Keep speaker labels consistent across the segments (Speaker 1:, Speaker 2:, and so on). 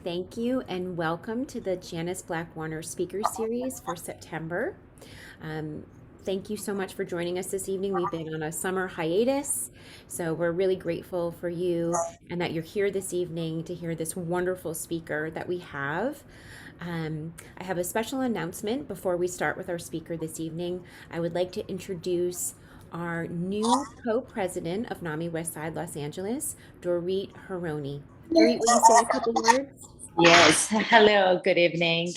Speaker 1: Thank you and welcome to the Janis Black Warner Speaker Series for September. Um, Thank you so much for joining us this evening. We've been on a summer hiatus, so we're really grateful for you and that you're here this evening to hear this wonderful speaker that we have. I have a special announcement before we start with our speaker this evening. I would like to introduce our new co-president of NAMI Westside Los Angeles, Dorit Haroni. Dorit, will you say a couple words?
Speaker 2: Yes. Hello. Good evening.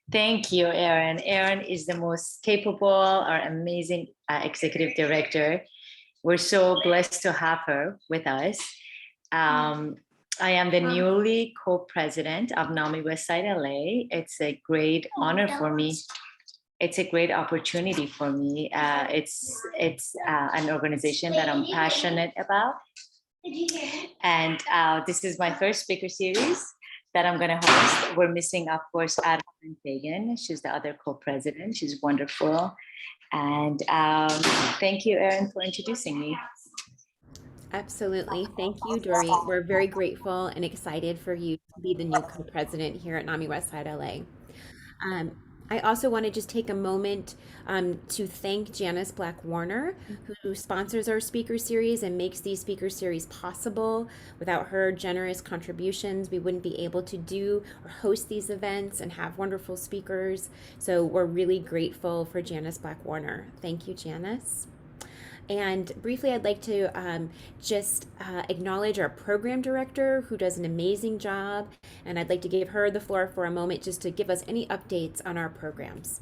Speaker 2: Thank you, Erin. Erin is the most capable or amazing executive director. We're so blessed to have her with us. Um, I am the newly co-president of NAMI Westside LA. It's a great honor for me. It's a great opportunity for me. It's an organization that I'm passionate about, and this is my first speaker series that I'm going to host. We're missing, of course, Adam Fagan. She's the other co-president. She's wonderful. And thank you, Erin, for introducing me.
Speaker 1: Absolutely. Thank you, Dorit. We're very grateful and excited for you to be the new co-president here at NAMI Westside LA. Um, I also want to just take a moment to thank Janice Black Warner, who sponsors our speaker series and makes these speaker series possible. Without her generous contributions, we wouldn't be able to do or host these events and have wonderful speakers. So we're really grateful for Janice Black Warner. Thank you, Janice. And briefly, I'd like to just acknowledge our program director who does an amazing job. And I'd like to give her the floor for a moment just to give us any updates on our programs.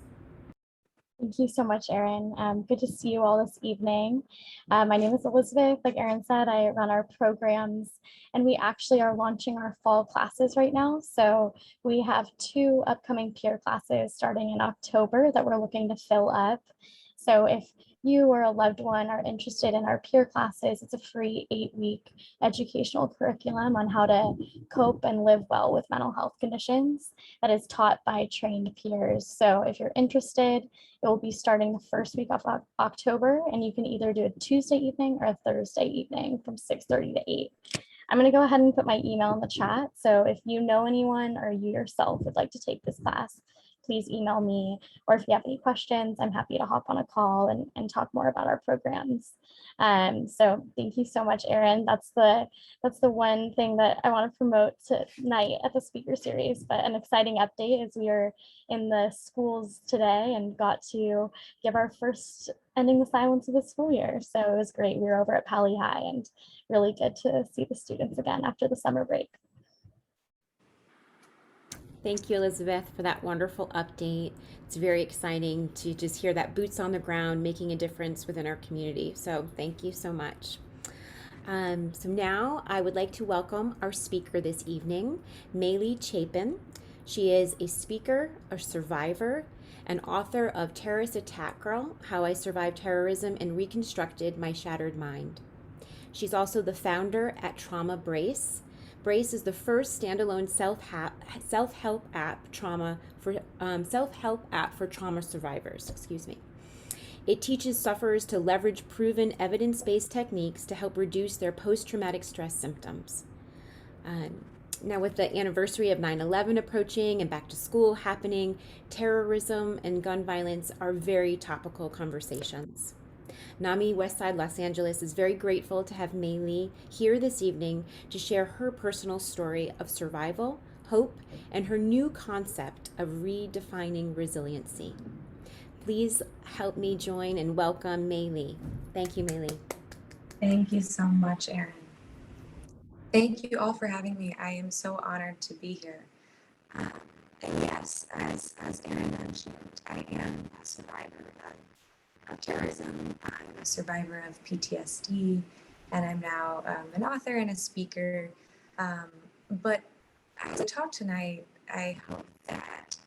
Speaker 3: Thank you so much, Erin. Good to see you all this evening. My name is Elizabeth. Like Erin said, I run our programs, and we actually are launching our fall classes right now. So we have 2 upcoming peer classes starting in October that we're looking to fill up. So if you or a loved one are interested in our peer classes, it's a free 8-week educational curriculum on how to cope and live well with mental health conditions that is taught by trained peers. So if you're interested, it will be starting the first week of October, and you can either do a Tuesday evening or a Thursday evening from 6:30 to 8. I'm going to go ahead and put my email in the chat. So if you know anyone or you yourself would like to take this class, please email me. Or if you have any questions, I'm happy to hop on a call and talk more about our programs. So thank you so much, Erin. That's the one thing that I want to promote tonight at the speaker series. But an exciting update is we are in the schools today and got to give our first ending the silence of the school year. So it was great. We were over at Pali High and really good to see the students again after the summer break.
Speaker 1: Thank you, Elizabeth, for that wonderful update. It's very exciting to just hear that boots on the ground making a difference within our community. So thank you so much. So now I would like to welcome our speaker this evening, Meyli Chapin. She is a speaker, a survivor, and author of Terrorist Attack Girl, How I Survived Terrorism and Reconstructed My Shattered Mind. She's also the founder at Trauma Brace. Brace is the first standalone self-help app for trauma survivors. Excuse me. It teaches sufferers to leverage proven evidence-based techniques to help reduce their post-traumatic stress symptoms. Now, with the anniversary of 9/11 approaching and back to school happening, terrorism and gun violence are very topical conversations. NAMI Westside Los Angeles is very grateful to have Meyli here this evening to share her personal story of survival, hope, and her new concept of redefining resiliency. Please help me join and welcome Meyli. Thank you, Meyli.
Speaker 4: Thank you so much, Erin. Thank you all for having me. I am so honored to be here. And yes, as Erin mentioned, I am a survivor of terrorism. I'm a survivor of PTSD, and I'm now an author and a speaker. But as I talk tonight, I hope that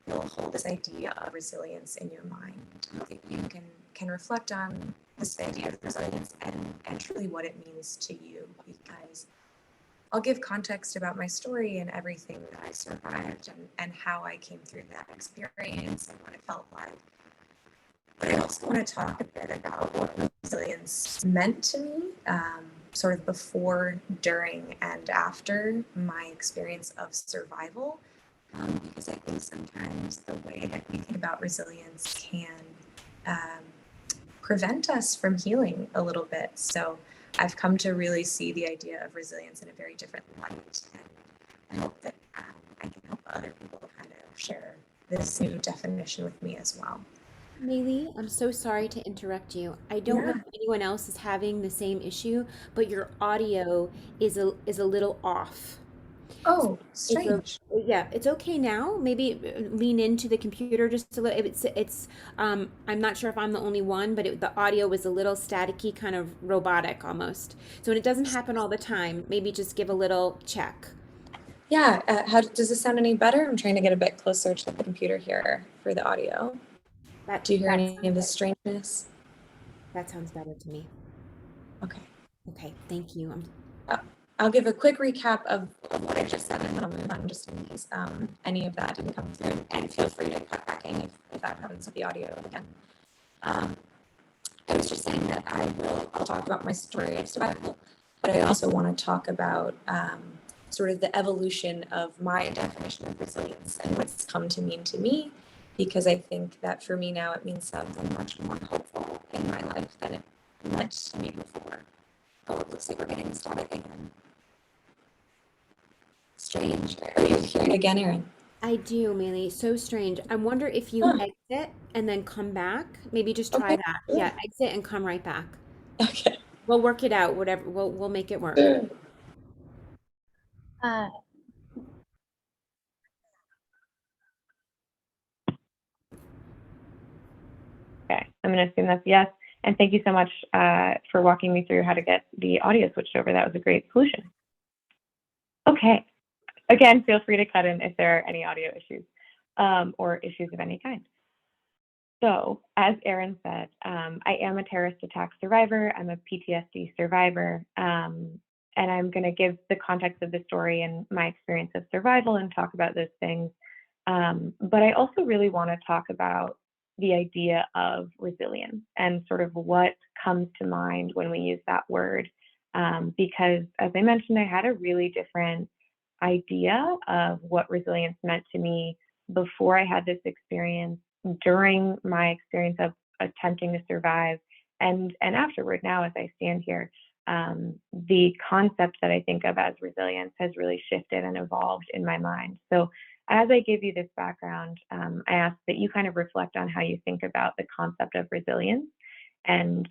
Speaker 4: you'll hold this idea of resilience in your mind, that you can reflect on this idea of resilience and truly what it means to you, because I'll give context about my story and everything that I survived and how I came through that experience and what it felt like. But I also want to talk a bit about what resilience meant to me sort of before, during, and after my experience of survival, because I think sometimes the way that we think about resilience can prevent us from healing a little bit. So I've come to really see the idea of resilience in a very different light, and I hope that I can help other people kind of share this new definition with me as well.
Speaker 1: Meyli, I'm so sorry to interrupt you. I don't know
Speaker 4: Yeah.
Speaker 1: if anyone else is having the same issue, but your audio is a little off.
Speaker 4: Oh,
Speaker 1: It's a
Speaker 4: strange.
Speaker 1: Yeah, it's okay now. Maybe lean into the computer just a little. I'm not sure if I'm the only one, but the audio was a little staticky, kind of robotic almost. So when it doesn't happen all the time, maybe just give a little check.
Speaker 4: Yeah. How does this sound any better? I'm trying to get a bit closer to the computer here for the audio.
Speaker 1: That
Speaker 4: Do you hear
Speaker 1: that
Speaker 4: any of
Speaker 1: sounds
Speaker 4: the strangeness?
Speaker 1: that sounds better to me.
Speaker 4: Okay.
Speaker 1: Okay, thank you.
Speaker 4: Uh, I'll give a quick recap of what I just said, and then I'll move on just in case any of that didn't come through. And feel free to cut back in if that happens with the audio again. Um, I was just saying that I'll talk about my story of survival, but I also want to talk about sort of the evolution of my definition of resilience and what's come to mean to me, because I think that for me now it means something much more hopeful in my life than it meant to me before. Oh, it looks like we're getting static again. Strange. Are you hearing again, Erin?
Speaker 1: I do, Meli. So strange. I wonder if you
Speaker 4: Huh.
Speaker 1: exit and then come back. Maybe just try
Speaker 4: Okay.
Speaker 1: that.
Speaker 4: Sure.
Speaker 1: Yeah, exit and come right back.
Speaker 4: Okay.
Speaker 1: We'll work it out. Whatever. We'll make it work.
Speaker 4: Sure.
Speaker 3: Uh,
Speaker 5: Okay, I'm going to assume that's yes. And thank you so much for walking me through how to get the audio switched over. That was a great solution. Okay, again, feel free to cut in if there are any audio issues or issues of any kind. So, as Erin said, I am a terrorist attack survivor. I'm a PTSD survivor. And I'm going to give the context of the story and my experience of survival and talk about those things. But I also really want to talk about the idea of resilience and sort of what comes to mind when we use that word. Because, as I mentioned, I had a really different idea of what resilience meant to me before I had this experience, during my experience of attempting to survive, and afterward. Now, as I stand here, the concept that I think of as resilience has really shifted and evolved in my mind. So as I give you this background, I ask that you kind of reflect on how you think about the concept of resilience and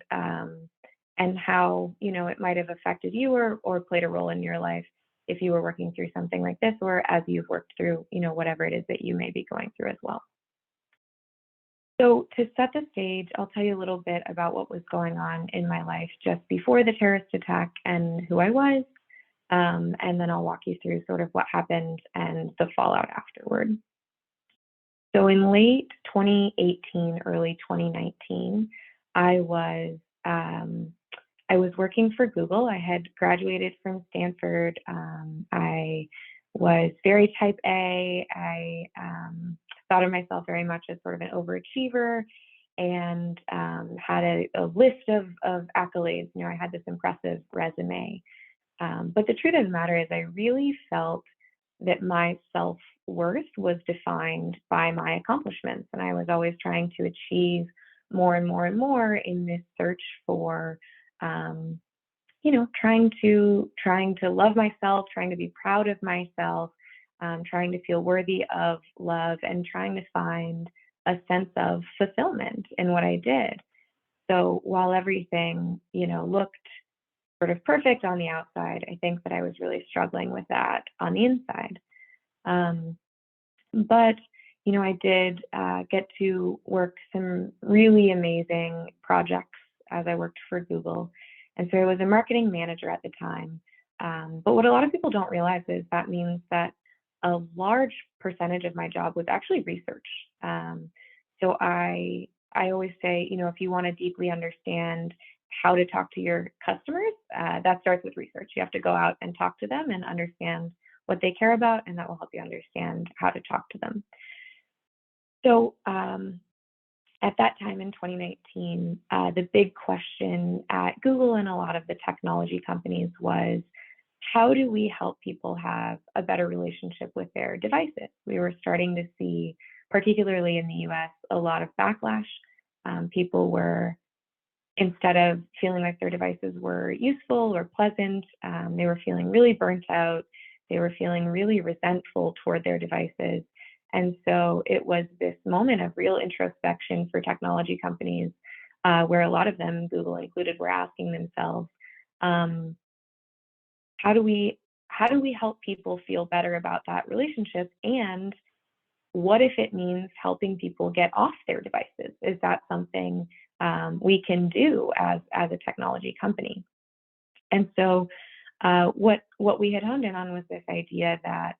Speaker 5: how it might have affected you or played a role in your life if you were working through something like this, or as you've worked through whatever it is that you may be going through as well. So to set the stage, I'll tell you a little bit about what was going on in my life just before the terrorist attack and who I was, and then I'll walk you through sort of what happened and the fallout afterward. So in late 2018, early 2019, I was working for Google. I had graduated from Stanford. I was very type A. I thought of myself very much as sort of an overachiever, and had a list of accolades. I had this impressive resume. But the truth of the matter is I really felt that my self-worth was defined by my accomplishments. And I was always trying to achieve more and more and more in this search for, trying to love myself, trying to be proud of myself, trying to feel worthy of love, and trying to find a sense of fulfillment in what I did. So while everything, looked sort of perfect on the outside, I think that I was really struggling with that on the inside. But I did get to work some really amazing projects as I worked for Google. And so I was a marketing manager at the time. But what a lot of people don't realize is that means that a large percentage of my job was actually research. So I always say, if you want to deeply understand how to talk to your customers, that starts with research. You have to go out and talk to them and understand what they care about, and that will help you understand how to talk to them. So at that time in 2019, the big question at Google and a lot of the technology companies was, how do we help people have a better relationship with their devices? We were starting to see, particularly in the US, a lot of backlash. People were, instead of feeling like their devices were useful or pleasant, they were feeling really burnt out. They were feeling really resentful toward their devices. And so it was this moment of real introspection for technology companies, where a lot of them, Google included, were asking themselves, how do we help people feel better about that relationship? And what if it means helping people get off their devices? Is that something we can do as a technology company? And so what we had honed in on was this idea that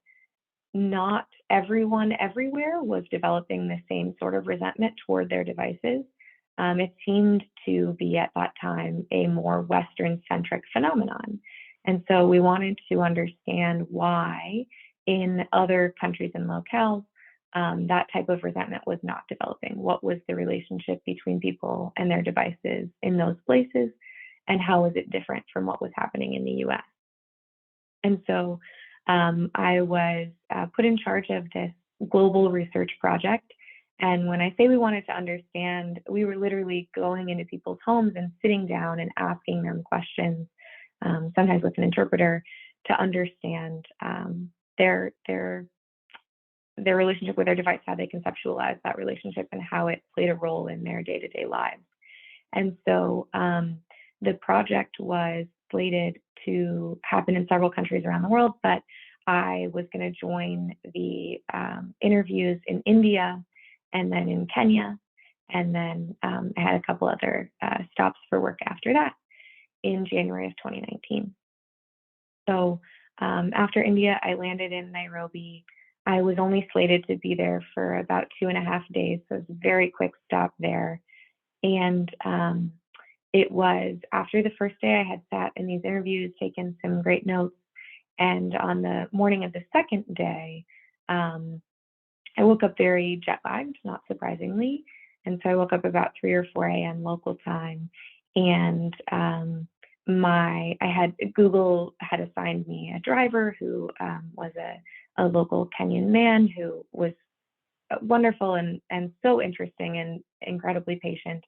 Speaker 5: not everyone everywhere was developing the same sort of resentment toward their devices. It seemed to be at that time a more Western-centric phenomenon. And so we wanted to understand why in other countries and locales, that type of resentment was not developing. What was the relationship between people and their devices in those places? And how was it different from what was happening in the US? And so I was put in charge of this global research project. And when I say we wanted to understand, we were literally going into people's homes and sitting down and asking them questions, sometimes with an interpreter, to understand their relationship with their device, how they conceptualized that relationship, and how it played a role in their day-to-day lives. And so the project was slated to happen in several countries around the world, but I was going to join the interviews in India and then in Kenya. And then I had a couple other stops for work after that in January of 2019. So after India, I landed in Nairobi. I was only slated to be there for about 2.5 days, so it was a very quick stop there. And it was after the first day I had sat in these interviews, taken some great notes, and on the morning of the second day, I woke up very jet lagged, not surprisingly. And so I woke up about 3 or 4 a.m. local time, and Google had assigned me a driver who was a local Kenyan man who was wonderful and so interesting and incredibly patient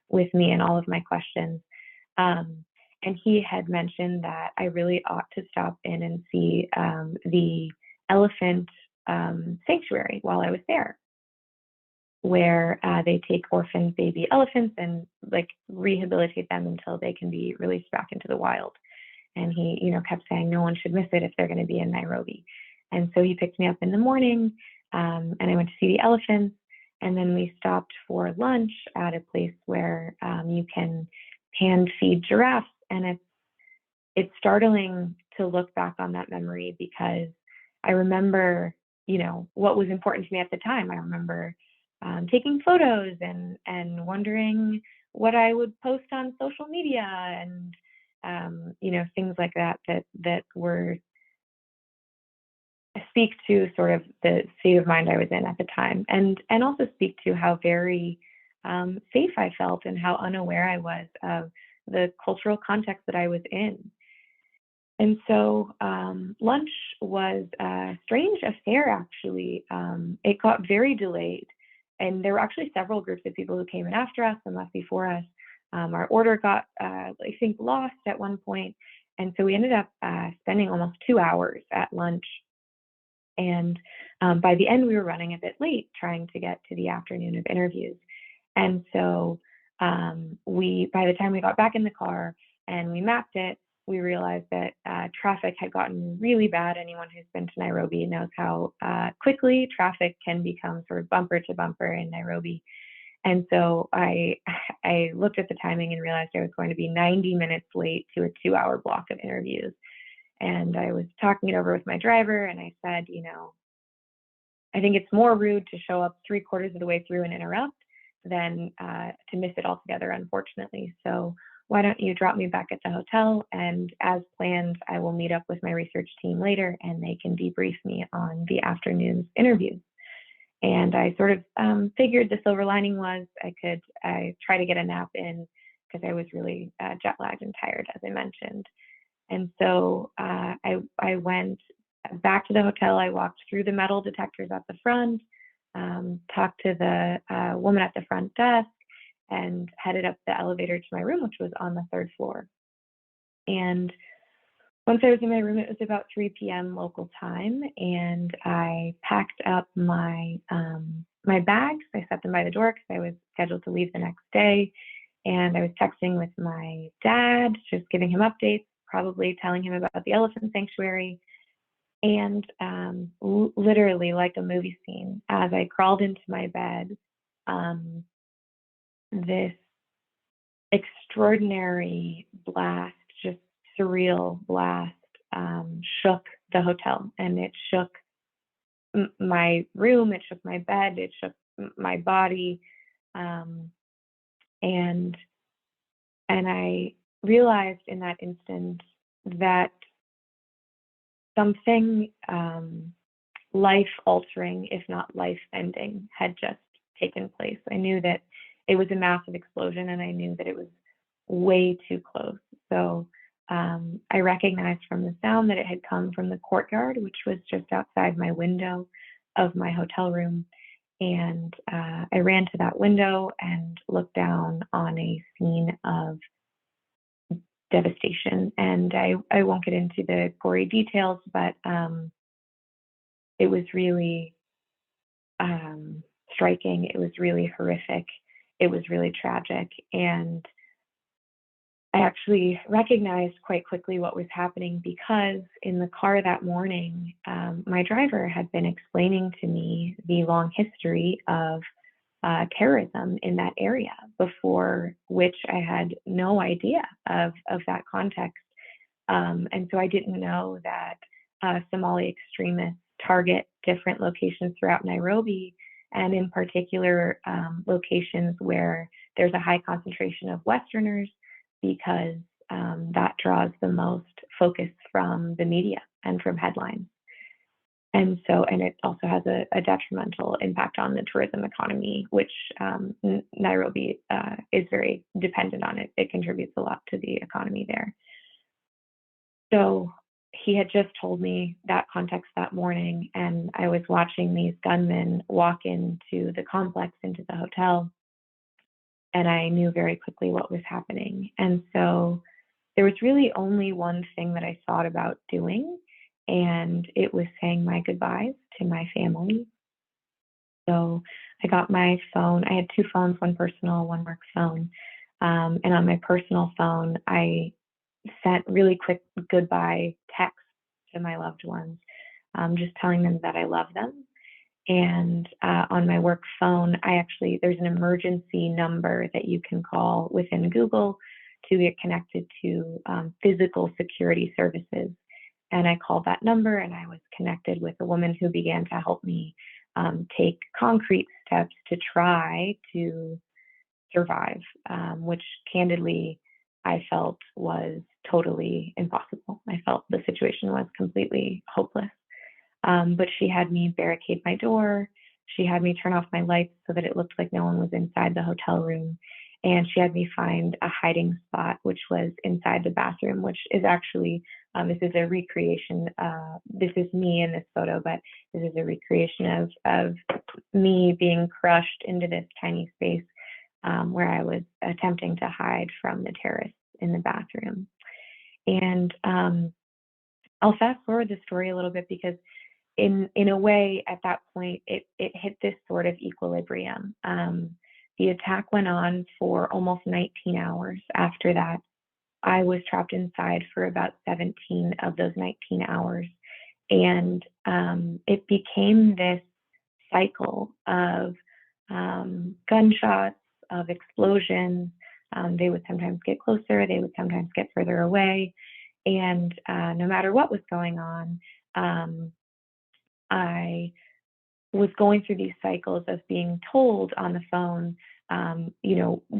Speaker 5: with me and all of my questions. And he had mentioned that I really ought to stop in and see the elephant sanctuary while I was there, where they take orphan baby elephants and like rehabilitate them until they can be released back into the wild. And he, kept saying no one should miss it if they're going to be in Nairobi. And so he picked me up in the morning, and I went to see the elephants. And then we stopped for lunch at a place where you can hand feed giraffes. And it's startling to look back on that memory, because I remember, what was important to me at the time. I remember taking photos and wondering what I would post on social media and, things like that were speak to sort of the state of mind I was in at the time, and also speak to how very safe I felt and how unaware I was of the cultural context that I was in. And so lunch was a strange affair, actually. It got very delayed, and there were actually several groups of people who came in after us and left before us. Our order got, I think, lost at one point, and so we ended up spending almost 2 hours at lunch. And by the end, we were running a bit late, trying to get to the afternoon of interviews. And so by the time we got back in the car and we mapped it, we realized that traffic had gotten really bad. Anyone who's been to Nairobi knows how quickly traffic can become sort of bumper to bumper in Nairobi. And so I looked at the timing and realized I was going to be 90 minutes late to a 2-hour block of interviews. And I was talking it over with my driver, and I said, I think it's more rude to show up 3/4 of the way through and interrupt than to miss it altogether, unfortunately. So why don't you drop me back at the hotel, and as planned, I will meet up with my research team later and they can debrief me on the afternoon's interviews. And I sort of figured the silver lining was I try to get a nap in because I was really jet lagged and tired, as I mentioned. And so I went back to the hotel. I walked through the metal detectors at the front, talked to the woman at the front desk, and headed up the elevator to my room, which was on the 3rd floor. And once I was in my room, it was about 3 p.m. local time, and I packed up my my bags. I set them by the door because I was scheduled to leave the next day. And I was texting with my dad, just giving him updates, probably telling him about the elephant sanctuary. And literally, like a movie scene, as I crawled into my bed, this extraordinary blast, just surreal blast, shook the hotel, and it shook my room, it shook my bed, it shook my body, and I realized in that instant that something life altering, if not life ending, had just taken place. I knew that it was a massive explosion, and I knew that it was way too close. So I recognized from the sound that it had come from the courtyard, which was just outside my window of my hotel room. And I ran to that window and looked down on a scene of devastation. And I won't get into the gory details, but it was really striking. It was really horrific. It was really tragic. And I actually recognized quite quickly what was happening, because in the car that morning, my driver had been explaining to me the long history of terrorism in that area, before which I had no idea of that context. And so I didn't know that Somali extremists target different locations throughout Nairobi, and in particular locations where there's a high concentration of Westerners, because that draws the most focus from the media and from headlines. And it also has a detrimental impact on the tourism economy, which Nairobi is very dependent on. It contributes a lot to the economy there. So he had just told me that context that morning, and I was watching these gunmen walk into the complex, into the hotel, and I knew very quickly what was happening. And so there was really only one thing that I thought about doing, and it was saying my goodbyes to my family. So I got my phone. I had 2 phones, one personal, one work phone. And on my personal phone, I sent really quick goodbye texts to my loved ones, just telling them that I love them. And on my work phone, there's an emergency number that you can call within Google to get connected to physical security services. And I called that number, and I was connected with a woman who began to help me take concrete steps to try to survive, which candidly I felt was totally impossible. I felt the situation was completely hopeless. But she had me barricade my door. She had me turn off my lights so that it looked like no one was inside the hotel room. And she had me find a hiding spot, which was inside the bathroom, which is actually, this is a recreation. This is me in this photo, but this is a recreation of me being crushed into this tiny space where I was attempting to hide from the terrorists in the bathroom. And I'll fast forward the story a little bit, because in a way, at that point, it hit this sort of equilibrium. The attack went on for almost 19 hours. After that, I was trapped inside for about 17 of those 19 hours. And it became this cycle of gunshots, of explosions. They would sometimes get closer, they would sometimes get further away. And no matter what was going on, I was going through these cycles of being told on the phone,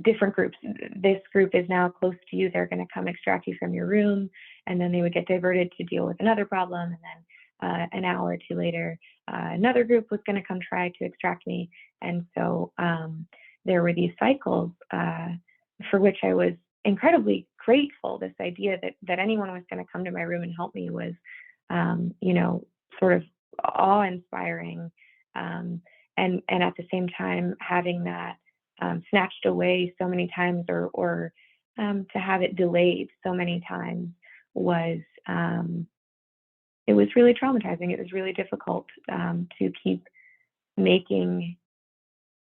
Speaker 5: different groups, this group is now close to you, they're going to come extract you from your room. And then they would get diverted to deal with another problem. And an hour or two later, another group was going to come try to extract me. And so there were these cycles for which I was incredibly grateful. This idea that anyone was going to come to my room and help me was, sort of awe-inspiring. And at the same time, having that snatched away so many times, or to have it delayed so many times was, it was really traumatizing. It was really difficult to keep making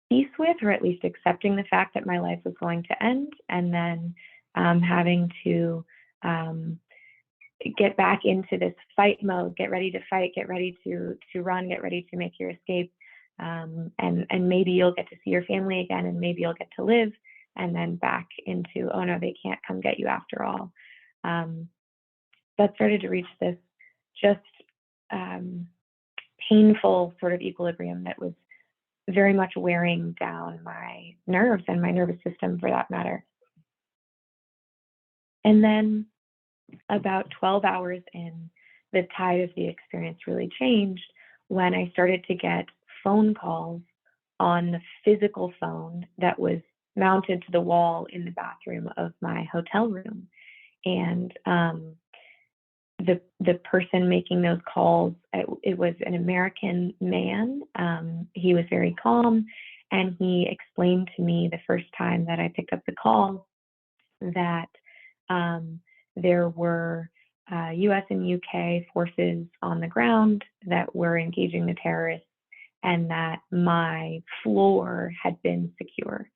Speaker 5: peace with, or at least accepting the fact that my life was going to end, and then having to get back into this fight mode, get ready to fight, get ready to run, get ready to make your escape. And maybe you'll get to see your family again, and maybe you'll get to live, and then back into, oh no, they can't come get you after all. That started to reach this just painful sort of equilibrium that was very much wearing down my nerves and my nervous system, for that matter. And then about 12 hours in, the tide of the experience really changed when I started to get phone calls on the physical phone that was mounted to the wall in the bathroom of my hotel room. And the person making those calls, it was an American man. He was very calm, and he explained to me the first time that I picked up the call that there were US and UK forces on the ground that were engaging the terrorists, and that my floor had been secured.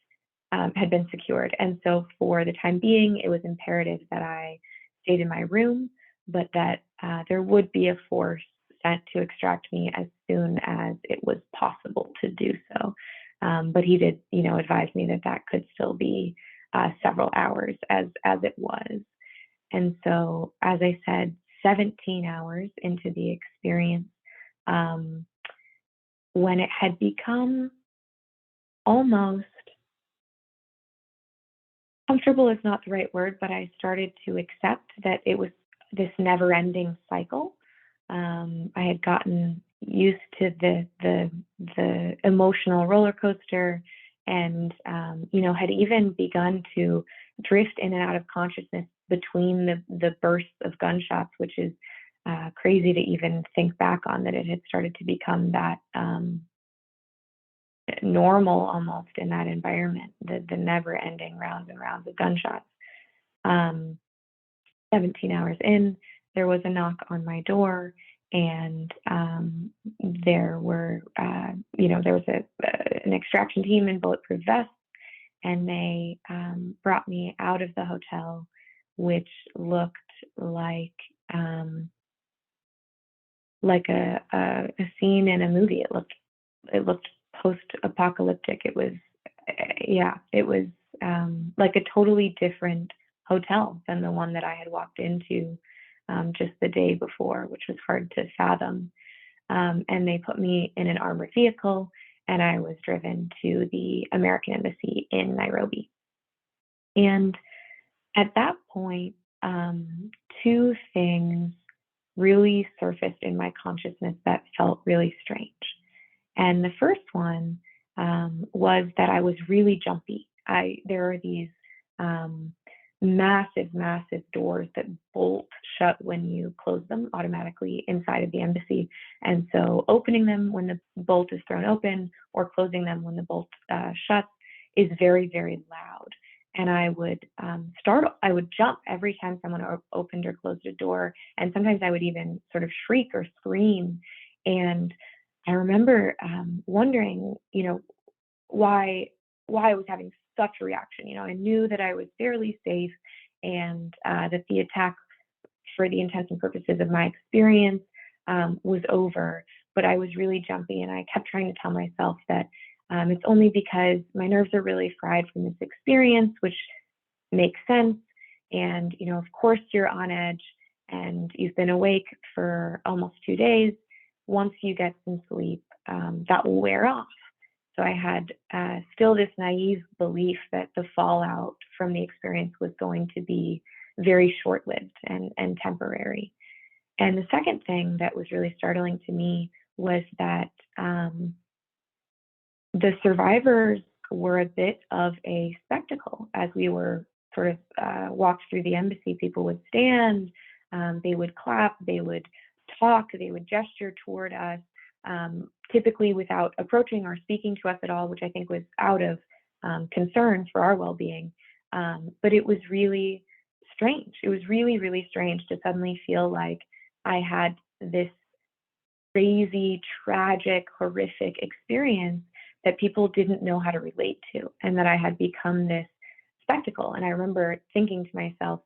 Speaker 5: And so for the time being, it was imperative that I stayed in my room, but that there would be a force sent to extract me as soon as it was possible to do so. But he did, advise me that could still be several hours as it was. And so, as I said, 17 hours into the experience, when it had become almost comfortable is not the right word, but I started to accept that it was this never-ending cycle. I had gotten used to the emotional roller coaster, and had even begun to drift in and out of consciousness between the bursts of gunshots, which is crazy to even think back on, that it had started to become that normal almost in that environment, the never-ending rounds and rounds of gunshots. 17 hours in, there was a knock on my door, and there was an extraction team in bulletproof vests, and they brought me out of the hotel, which looked like a scene in a movie. It looked post-apocalyptic. It was like a totally different hotel than the one that I had walked into just the day before, which was hard to fathom. And they put me in an armored vehicle, and I was driven to the American Embassy in Nairobi. And at that point, two things really surfaced in my consciousness that felt really strange. And the first one was that I was really jumpy. There are these massive doors that bolt shut when you close them automatically inside of the embassy. And so opening them when the bolt is thrown open, or closing them when the bolt shuts, is very, very loud. And I would jump every time someone opened or closed a door. And sometimes I would even sort of shriek or scream. And I remember wondering, why I was having such a reaction. I knew that I was fairly safe, and that the attack, for the intents and purposes of my experience, was over. But I was really jumpy, and I kept trying to tell myself that it's only because my nerves are really fried from this experience, which makes sense. And, of course you're on edge, and you've been awake for almost 2 days. Once you get some sleep, that will wear off. So I had still this naive belief that the fallout from the experience was going to be very short-lived and temporary. And the second thing that was really startling to me was that the survivors were a bit of a spectacle. As we were sort of walked through the embassy, people would stand, they would clap, they would talk, they would gesture toward us, typically without approaching or speaking to us at all, which I think was out of concern for our well-being. But it was really strange. It was really, really strange to suddenly feel like I had this crazy, tragic, horrific experience that people didn't know how to relate to, and that I had become this spectacle. And I remember thinking to myself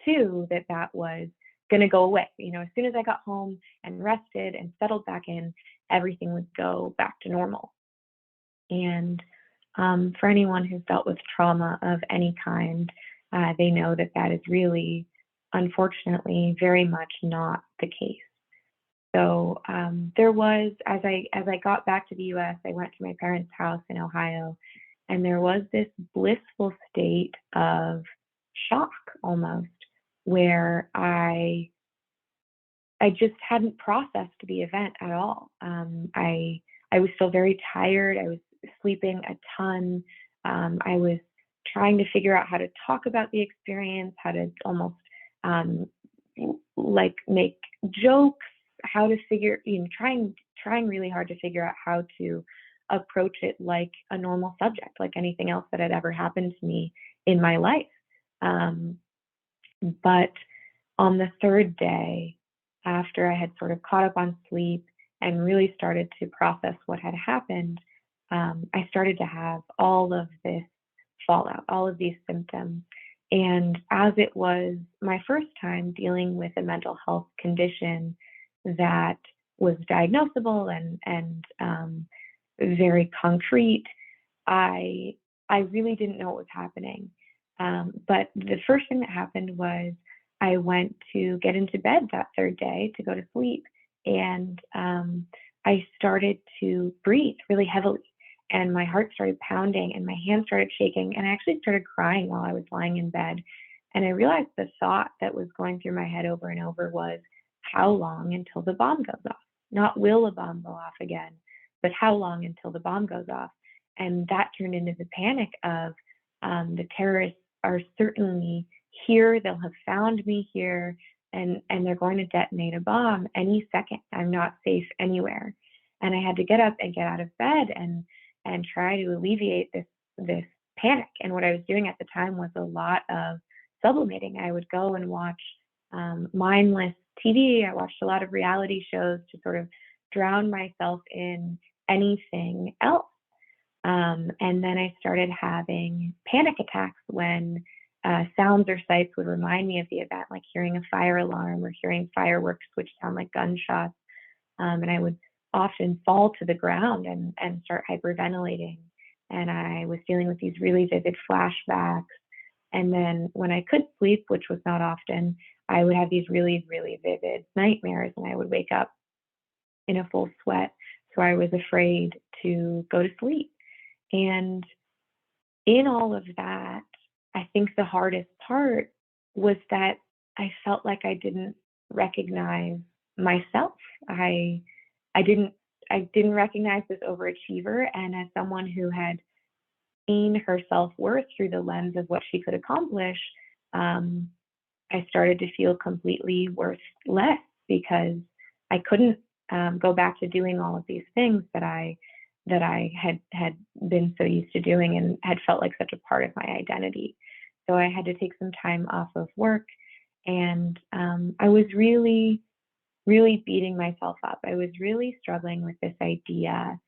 Speaker 5: too that that was going to go away. You know, as soon as I got home and rested and settled back in, everything would go back to normal. And for anyone who's dealt with trauma of any kind, they know that that is really, unfortunately, very much not the case. So there was, as I got back to the U.S., I went to my parents' house in Ohio, and there was this blissful state of shock almost, where I just hadn't processed the event at all. I was still very tired. I was sleeping a ton. I was trying to figure out how to talk about the experience, how to almost like make jokes, how to figure, trying really hard to figure out how to approach it like a normal subject, like anything else that had ever happened to me in my life. But on the third day, after I had sort of caught up on sleep and really started to process what had happened, I started to have all of this fallout, all of these symptoms. And as it was my first time dealing with a mental health condition that was diagnosable and very concrete, I really didn't know what was happening. But the first thing that happened was I went to get into bed that third day to go to sleep, and I started to breathe really heavily, and my heart started pounding and my hands started shaking, and I actually started crying while I was lying in bed. And I realized the thought that was going through my head over and over was, how long until the bomb goes off? Not will a bomb go off again, but how long until the bomb goes off? And that turned into the panic of the terrorists are certainly here. They'll have found me here, and they're going to detonate a bomb any second. I'm not safe anywhere. And I had to get up and get out of bed and try to alleviate this panic. And what I was doing at the time was a lot of sublimating. I would go and watch mindless TV. I watched a lot of reality shows to sort of drown myself in anything else. And then I started having panic attacks when sounds or sights would remind me of the event, like hearing a fire alarm or hearing fireworks, which sound like gunshots. And I would often fall to the ground and start hyperventilating. And I was dealing with these really vivid flashbacks. And then when I could sleep, which was not often, I would have these really, really vivid nightmares, and I would wake up in a full sweat. So I was afraid to go to sleep. And in all of that, I think the hardest part was that I felt like I didn't recognize myself. I didn't recognize this overachiever, and as someone who had seen her self-worth through the lens of what she could accomplish, I started to feel completely worthless because I couldn't go back to doing all of these things that I had been so used to doing and had felt like such a part of my identity. So I had to take some time off of work, and I was really, really beating myself up. I was really struggling with this idea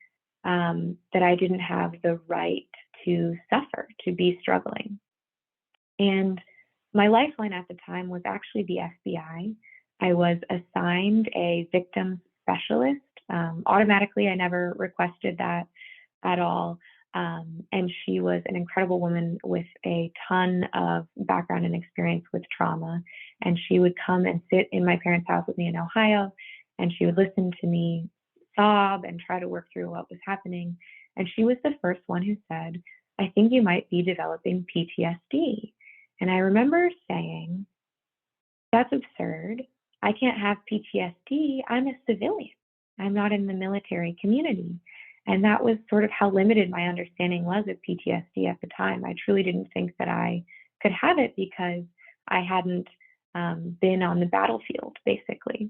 Speaker 5: that I didn't have the right to suffer, to be struggling. And my lifeline at the time was actually the FBI. I was assigned a victim specialist. Automatically, I never requested that at all. And she was an incredible woman with a ton of background and experience with trauma. And she would come and sit in my parents' house with me in Ohio, and she would listen to me sob and try to work through what was happening. And she was the first one who said, I think you might be developing PTSD. And I remember saying, that's absurd. I can't have PTSD. I'm a civilian. I'm not in the military community. And that was sort of how limited my understanding was of PTSD at the time. I truly didn't think that I could have it because I hadn't been on the battlefield, basically.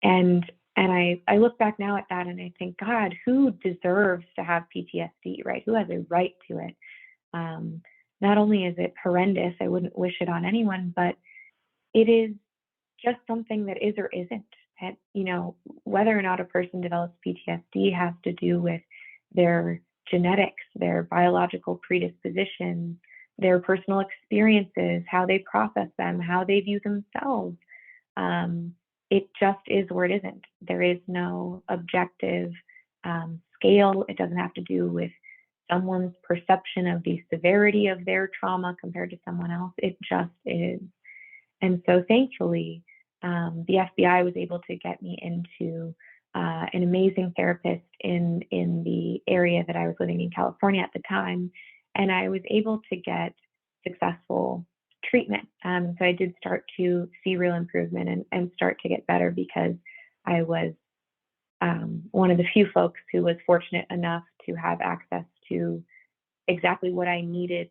Speaker 5: And I look back now at that and I think, God, who deserves to have PTSD, right? Who has a right to it? Not only is it horrendous, I wouldn't wish it on anyone, but it is just something that is or isn't. And, you know, whether or not a person develops PTSD has to do with their genetics, their biological predispositions, their personal experiences, how they process them, how they view themselves. It just is or it isn't. There is no objective scale. It doesn't have to do with someone's perception of the severity of their trauma compared to someone else. It just is. And so thankfully, the FBI was able to get me into an amazing therapist in the area that I was living in California at the time. And I was able to get successful treatment. So I did start to see real improvement and start to get better because I was one of the few folks who was fortunate enough to have access to exactly what I needed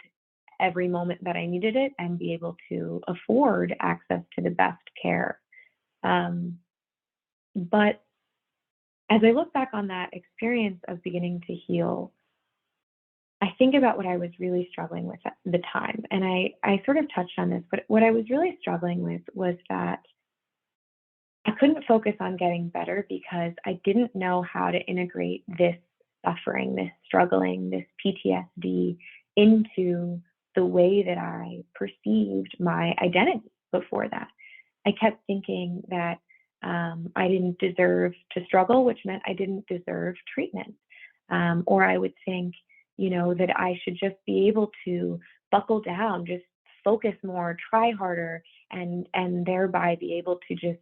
Speaker 5: every moment that I needed it and be able to afford access to the best care. But as I look back on that experience of beginning to heal, I think about what I was really struggling with at the time. And I sort of touched on this, but what I was really struggling with was that I couldn't focus on getting better because I didn't know how to integrate this suffering, this struggling, this PTSD into the way that I perceived my identity before that. I kept thinking that I didn't deserve to struggle, which meant I didn't deserve treatment. Or I would think, you know, that I should just be able to buckle down, just focus more, try harder, and thereby be able to just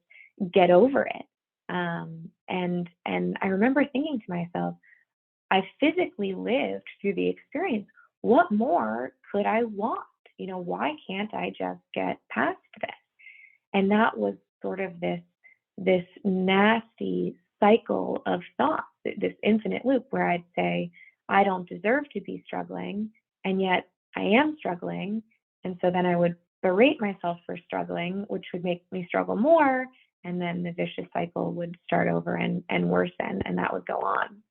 Speaker 5: get over it. And I remember thinking to myself, I physically lived through the experience. What more could I want? You know, why can't I just get past this? And that was sort of this nasty cycle of thought, this infinite loop where I'd say, I don't deserve to be struggling, and yet I am struggling. And so then I would berate myself for struggling, which would make me struggle more. And then the vicious cycle would start over and worsen, and that would go on.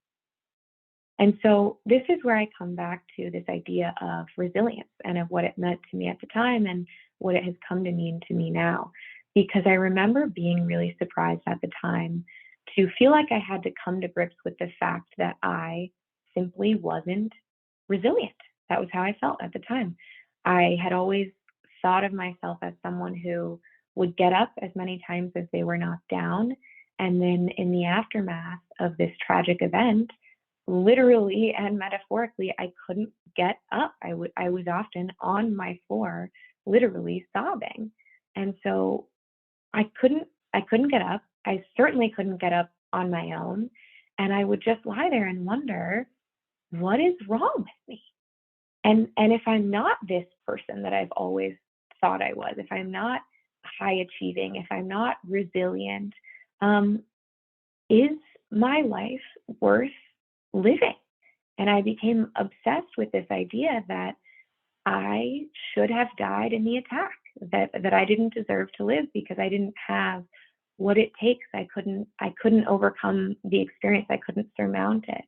Speaker 5: And so this is where I come back to this idea of resilience and of what it meant to me at the time and what it has come to mean to me now. Because I remember being really surprised at the time to feel like I had to come to grips with the fact that I simply wasn't resilient. That was how I felt at the time. I had always thought of myself as someone who would get up as many times as they were knocked down. And then in the aftermath of this tragic event, literally and metaphorically, I couldn't get up. I was often on my floor, literally sobbing. And so I couldn't get up. I certainly couldn't get up on my own. And I would just lie there and wonder, what is wrong with me? And if I'm not this person that I've always thought I was, if I'm not high achieving, if I'm not resilient, is my life worth living? And I became obsessed with this idea that I should have died in the attack, that I didn't deserve to live because I didn't have what it takes. I couldn't overcome the experience. I couldn't surmount it.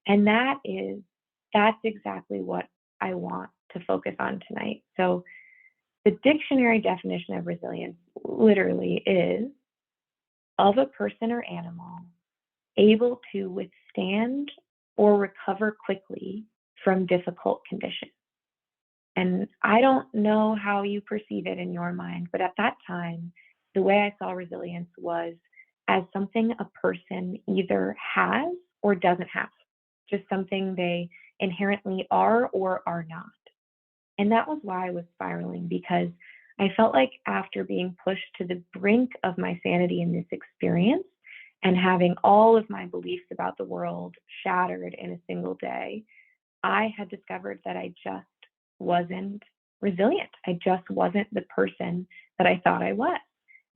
Speaker 5: And that's exactly what I want to focus on tonight. So the dictionary definition of resilience literally is of a person or animal able to withstand or recover quickly from difficult conditions. And I don't know how you perceive it in your mind, but at that time, the way I saw resilience was as something a person either has or doesn't have, just something they inherently are or are not. And that was why I was spiraling, because I felt like after being pushed to the brink of my sanity in this experience and having all of my beliefs about the world shattered in a single day, I had discovered that I just wasn't resilient. I just wasn't the person that I thought I was.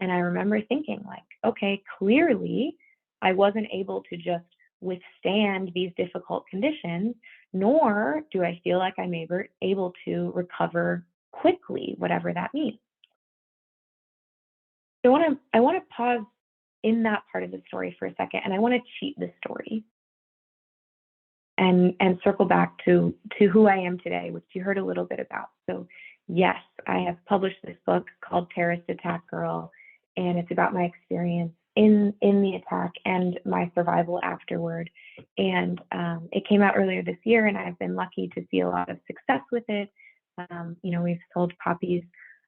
Speaker 5: And I remember thinking, like, okay, clearly I wasn't able to just withstand these difficult conditions, nor do I feel like I'm able to recover quickly, whatever that means. So I want to pause in that part of the story for a second, and I want to cheat the story and circle back to who I am today, which you heard a little bit about. So yes, I have published this book called Terrorist Attack Girl, and it's about my experience in the attack and my survival afterward. And it came out earlier this year, and I've been lucky to see a lot of success with it. We've sold copies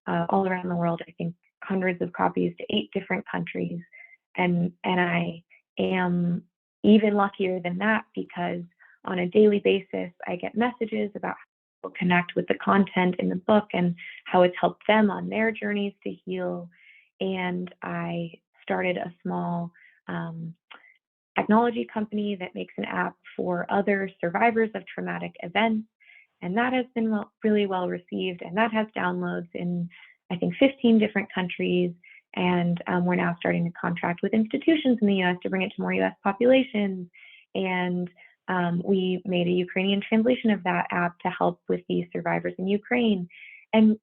Speaker 5: all around the world. I think hundreds of copies to 8 different countries, and I am even luckier than that because on a daily basis, I get messages about how people connect with the content in the book and how it's helped them on their journeys to heal. And I started a small technology company that makes an app for other survivors of traumatic events. And that has been really well received. And that has downloads in, I think, 15 different countries. And we're now starting to contract with institutions in the US to bring it to more US populations. And we made a Ukrainian translation of that app to help with the survivors in Ukraine. And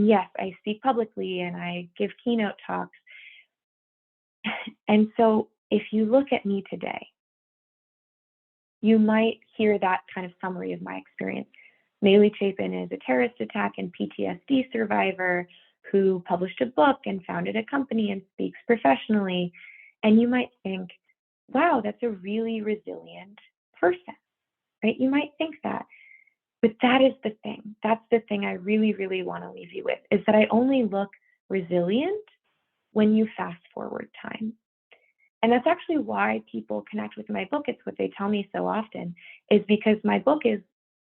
Speaker 5: yes, I speak publicly and I give keynote talks. And so if you look at me today, you might hear that kind of summary of my experience. Meyli Chapin is a terrorist attack and PTSD survivor who published a book and founded a company and speaks professionally. And you might think, wow, that's a really resilient person, right? You might think that. But that is the thing. That's the thing I really, really want to leave you with, is that I only look resilient when you fast forward time. And that's actually why people connect with my book. It's what they tell me so often, is because my book is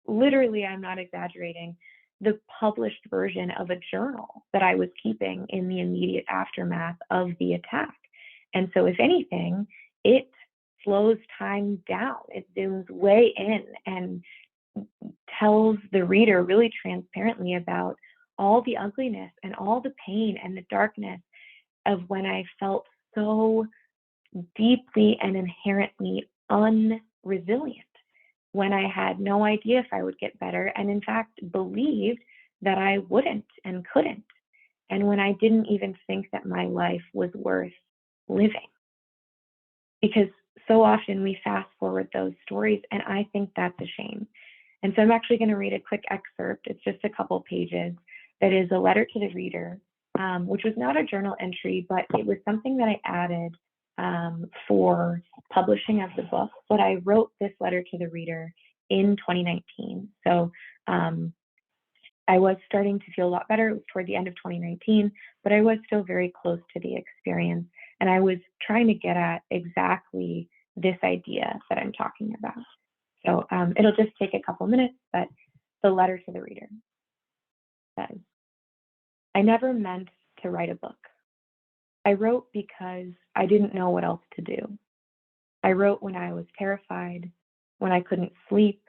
Speaker 5: literally, I'm not exaggerating, the published version of a journal that I was keeping in the immediate aftermath of the attack. And so if anything, it slows time down. It zooms way in and tells the reader really transparently about all the ugliness and all the pain and the darkness of when I felt so deeply and inherently unresilient, when I had no idea if I would get better, and in fact believed that I wouldn't and couldn't, and when I didn't even think that my life was worth living. Because so often we fast forward those stories, and I think that's a shame. And so I'm actually going to read a quick excerpt. It's just a couple pages. That is a letter to the reader, which was not a journal entry, but it was something that I added for publishing of the book. But I wrote this letter to the reader in 2019. So I was starting to feel a lot better. It was toward the end of 2019, but I was still very close to the experience. And I was trying to get at exactly this idea that I'm talking about. So it'll just take a couple minutes, but the letter to the reader says, I never meant to write a book. I wrote because I didn't know what else to do. I wrote when I was terrified, when I couldn't sleep,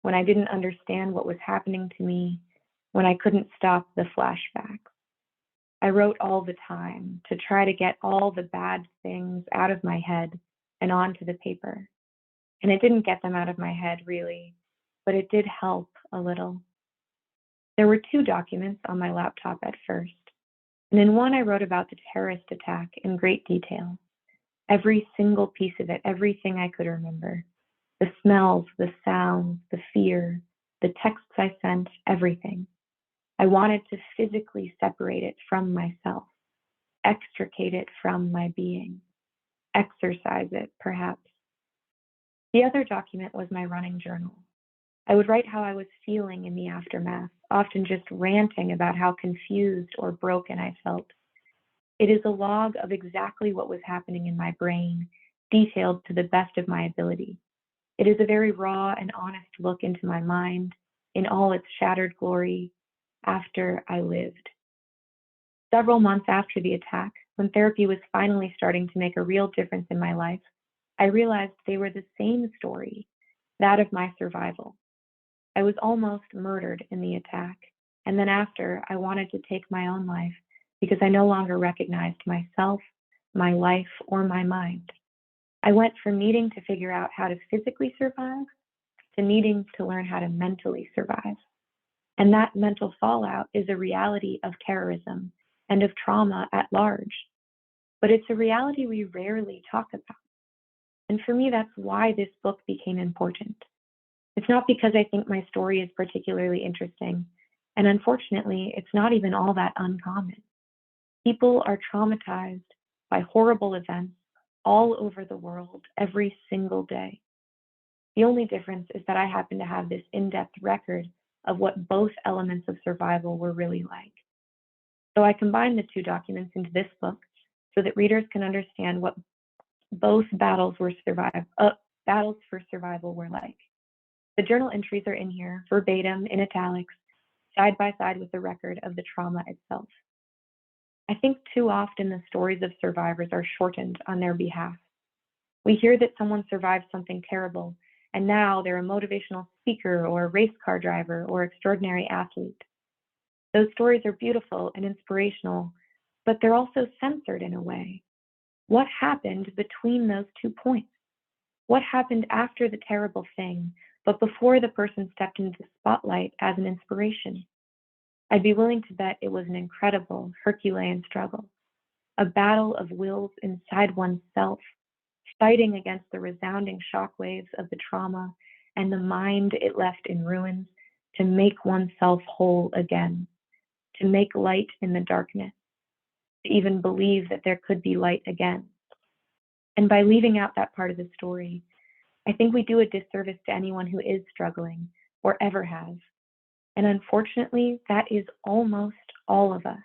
Speaker 5: when I didn't understand what was happening to me, when I couldn't stop the flashbacks. I wrote all the time to try to get all the bad things out of my head and onto the paper. And it didn't get them out of my head, really, but it did help a little. There were 2 documents on my laptop at first. And in one, I wrote about the terrorist attack in great detail. Every single piece of it, everything I could remember. The smells, the sounds, the fear, the texts I sent, everything. I wanted to physically separate it from myself, extricate it from my being, exercise it, perhaps. The other document was my running journal. I would write how I was feeling in the aftermath, often just ranting about how confused or broken I felt. It is a log of exactly what was happening in my brain, detailed to the best of my ability. It is a very raw and honest look into my mind in all its shattered glory after I lived. Several months after the attack, when therapy was finally starting to make a real difference in my life, I realized they were the same story, that of my survival. I was almost murdered in the attack, and then after, I wanted to take my own life because I no longer recognized myself, my life, or my mind. I went from needing to figure out how to physically survive to needing to learn how to mentally survive. And that mental fallout is a reality of terrorism and of trauma at large. But it's a reality we rarely talk about. And for me, that's why this book became important. It's not because I think my story is particularly interesting. And unfortunately, it's not even all that uncommon. People are traumatized by horrible events all over the world every single day. The only difference is that I happen to have this in-depth record of what both elements of survival were really like. So I combined the two documents into this book so that readers can understand what both battles for survival were like. The journal entries are in here, verbatim, in italics, side by side with the record of the trauma itself. I think too often the stories of survivors are shortened on their behalf. We hear that someone survived something terrible, and now they're a motivational speaker or a race car driver or extraordinary athlete. Those stories are beautiful and inspirational, but they're also censored in a way. What happened between those 2 points? What happened after the terrible thing, but before the person stepped into the spotlight as an inspiration? I'd be willing to bet it was an incredible Herculean struggle, a battle of wills inside oneself, fighting against the resounding shockwaves of the trauma and the mind it left in ruins to make oneself whole again, to make light in the darkness, to even believe that there could be light again. And by leaving out that part of the story, I think we do a disservice to anyone who is struggling or ever has. And unfortunately, that is almost all of us.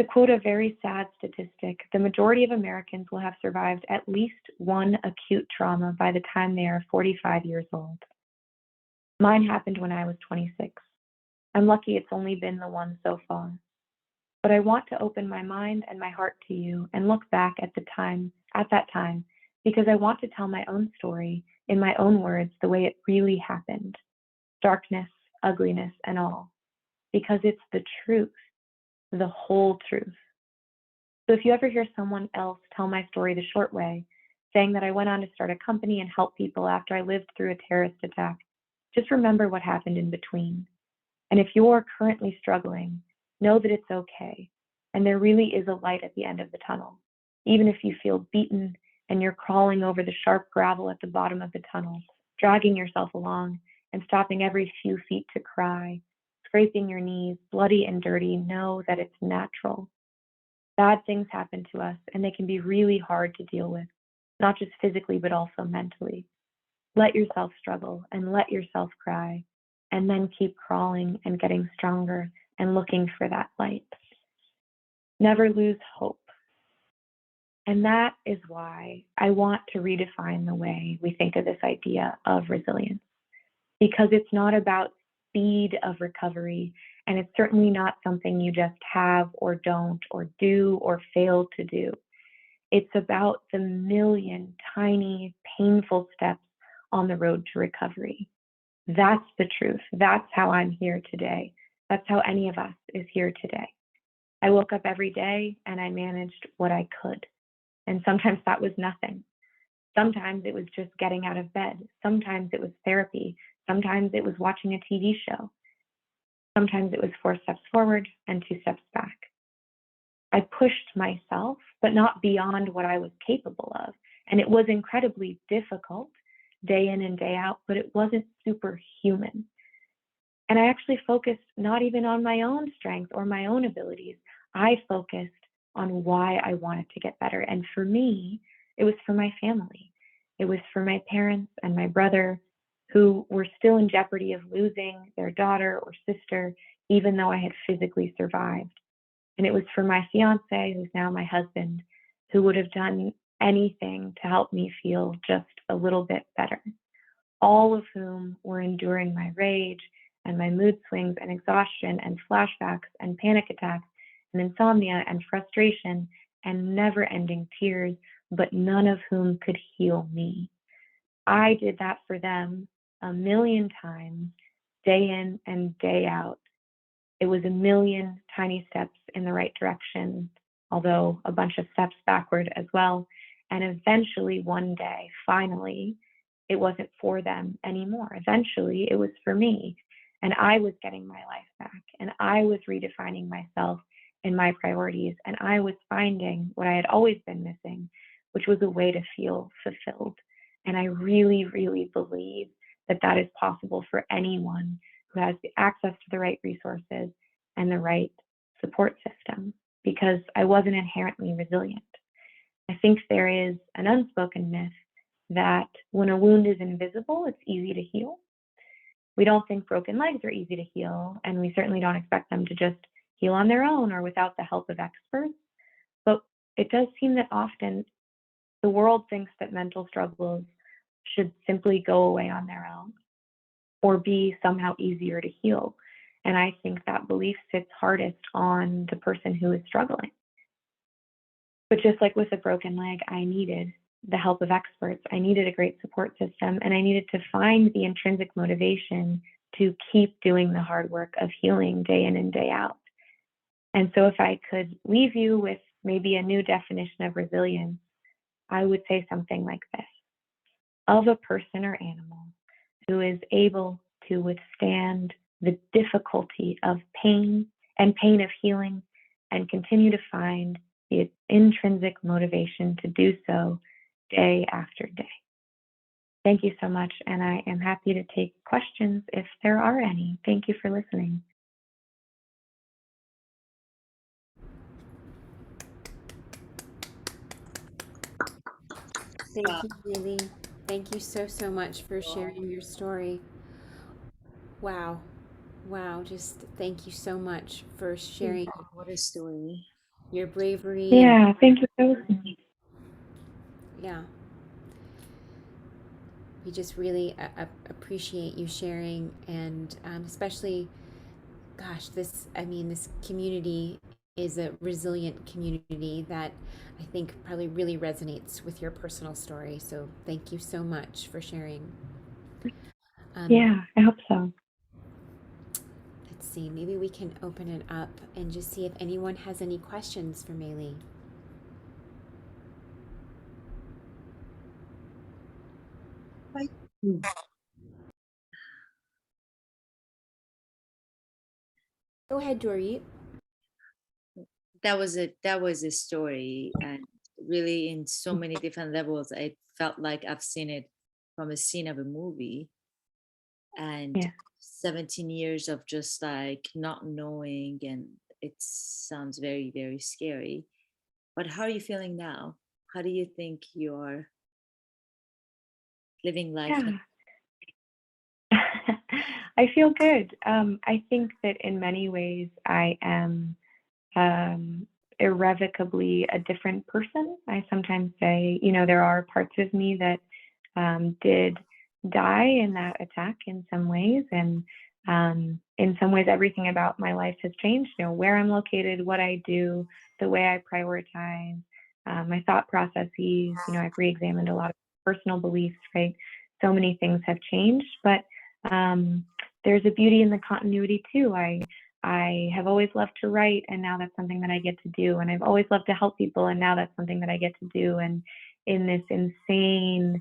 Speaker 5: To quote a very sad statistic, the majority of Americans will have survived at least one acute trauma by the time they are 45 years old. Mine happened when I was 26. I'm lucky it's only been the one so far. But I want to open my mind and my heart to you and look back at that time, because I want to tell my own story in my own words the way it really happened. Darkness, ugliness, and all. Because it's the truth, the whole truth. So if you ever hear someone else tell my story the short way, saying that I went on to start a company and help people after I lived through a terrorist attack, just remember what happened in between. And if you're currently struggling, know that it's okay. And there really is a light at the end of the tunnel. Even if you feel beaten and you're crawling over the sharp gravel at the bottom of the tunnel, dragging yourself along and stopping every few feet to cry, scraping your knees, bloody and dirty, know that it's natural. Bad things happen to us, and they can be really hard to deal with, not just physically, but also mentally. Let yourself struggle and let yourself cry, and then keep crawling and getting stronger and looking for that light. Never lose hope. And that is why I want to redefine the way we think of this idea of resilience, because it's not about speed of recovery, and it's certainly not something you just have or don't or do or fail to do. It's about the million tiny, painful steps on the road to recovery. That's the truth. That's how I'm here today. That's how any of us is here today. I woke up every day and I managed what I could. And sometimes that was nothing. Sometimes it was just getting out of bed. Sometimes it was therapy. Sometimes it was watching a TV show. Sometimes it was 4 steps forward and 2 steps back. I pushed myself, but not beyond what I was capable of. And it was incredibly difficult day in and day out, but it wasn't superhuman. And I actually focused not even on my own strength or my own abilities. I focused on why I wanted to get better. And for me, it was for my family. It was for my parents and my brother, who were still in jeopardy of losing their daughter or sister, even though I had physically survived. And it was for my fiance, who's now my husband, who would have done anything to help me feel just a little bit better. All of whom were enduring my rage and my mood swings and exhaustion and flashbacks and panic attacks and insomnia and frustration and never-ending tears, but none of whom could heal me. I did that for them a million times, day in and day out. It was a million tiny steps in the right direction, although a bunch of steps backward as well. And eventually, one day, finally, it wasn't for them anymore. Eventually, it was for me. And I was getting my life back. And I was redefining myself and my priorities. And I was finding what I had always been missing, which was a way to feel fulfilled. And I really, really believe that that is possible for anyone who has the access to the right resources and the right support system, because I wasn't inherently resilient. I think there is an unspoken myth that when a wound is invisible, it's easy to heal. We don't think broken legs are easy to heal, and we certainly don't expect them to just heal on their own or without the help of experts. But it does seem that often the world thinks that mental struggles should simply go away on their own or be somehow easier to heal. And I think that belief sits hardest on the person who is struggling. But just like with a broken leg, I needed the help of experts. I needed a great support system, and I needed to find the intrinsic motivation to keep doing the hard work of healing day in and day out. And so if I could leave you with maybe a new definition of resilience, I would say something like this: of a person or animal who is able to withstand the difficulty of pain and pain of healing and continue to find the intrinsic motivation to do so day after day. Thank you so much, and I am happy to take questions if there are any. Thank you for listening.
Speaker 1: Thank you, Meyli. Thank you so, so much for sharing your story. Wow. Wow. Just thank you so much for sharing
Speaker 2: What a story.
Speaker 1: your bravery. And
Speaker 5: Yeah, thank you for listening.
Speaker 1: yeah, we just really appreciate you sharing, and especially, gosh, this community is a resilient community that I think probably really resonates with your personal story. So thank you so much for sharing.
Speaker 5: Yeah, I hope so.
Speaker 1: Let's see, maybe we can open it up and just see if anyone has any questions for Meyli. Go ahead, Dorit.
Speaker 2: That was a story, and really in so many different levels. I felt like I've seen it from a scene of a movie, and
Speaker 5: Yeah.
Speaker 2: 17 years of just like not knowing, and it sounds very, very scary. But how are you feeling now? How do you think you're living life now?
Speaker 5: Yeah. I feel good. I think that in many ways I am irrevocably a different person. I sometimes say, there are parts of me that did die in that attack in some ways. And in some ways, everything about my life has changed. Where I'm located, what I do, the way I prioritize, my thought processes. I've re-examined a lot of personal beliefs, right? So many things have changed, but there's a beauty in the continuity too. I have always loved to write, and now that's something that I get to do. And I've always loved to help people, and now that's something that I get to do. And in this insane,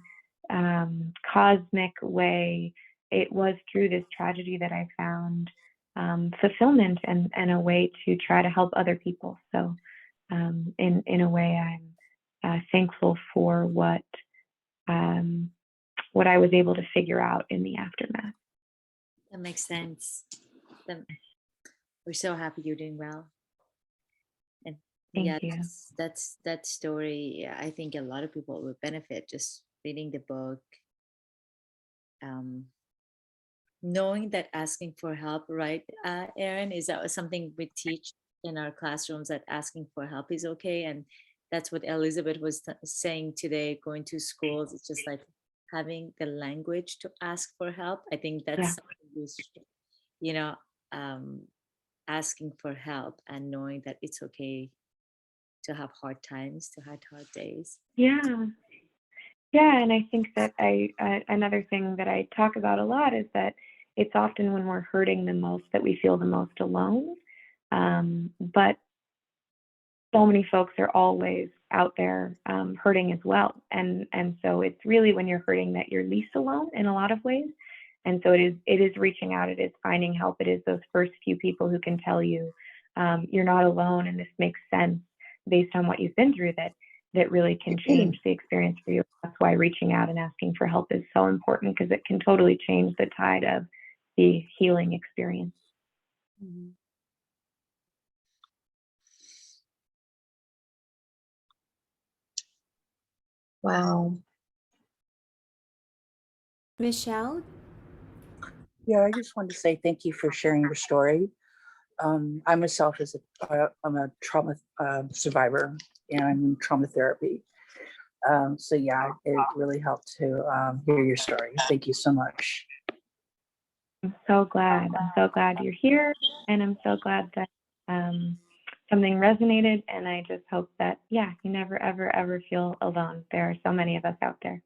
Speaker 5: cosmic way, it was through this tragedy that I found fulfillment and a way to try to help other people. So in a way, I'm thankful for what I was able to figure out in the aftermath.
Speaker 2: That makes sense. We're so happy you're doing well. And yeah,
Speaker 5: Thank you.
Speaker 2: that's that story. I think a lot of people would benefit just reading the book, knowing that asking for help, right, Erin, is that something we teach in our classrooms, that asking for help is okay. And that's what Elizabeth was saying today, going to schools. It's just like having the language to ask for help. I think that's
Speaker 5: Yeah.
Speaker 2: something we should, you know, asking for help and knowing that it's okay to have hard times, to have hard days.
Speaker 5: Yeah. Yeah, and I think that another thing that I talk about a lot is that it's often when we're hurting the most that we feel the most alone. But so many folks are always out there hurting as well. And so it's really when you're hurting that you're least alone in a lot of ways. And so it is reaching out, it is finding help, it is those first few people who can tell you you're not alone and this makes sense based on what you've been through, that really can change the experience for you. That's why reaching out and asking for help is so important, because it can totally change the tide of the healing experience.
Speaker 1: Mm-hmm.
Speaker 6: Wow.
Speaker 1: Michelle?
Speaker 7: Yeah, I just wanted to say thank you for sharing your story. I myself I'm a trauma survivor, and I'm in trauma therapy. So yeah, it really helped to hear your story. Thank you so much.
Speaker 5: I'm so glad. I'm so glad you're here, and I'm so glad that something resonated. And I just hope that, yeah, you never, ever, ever feel alone. There are so many of us out there.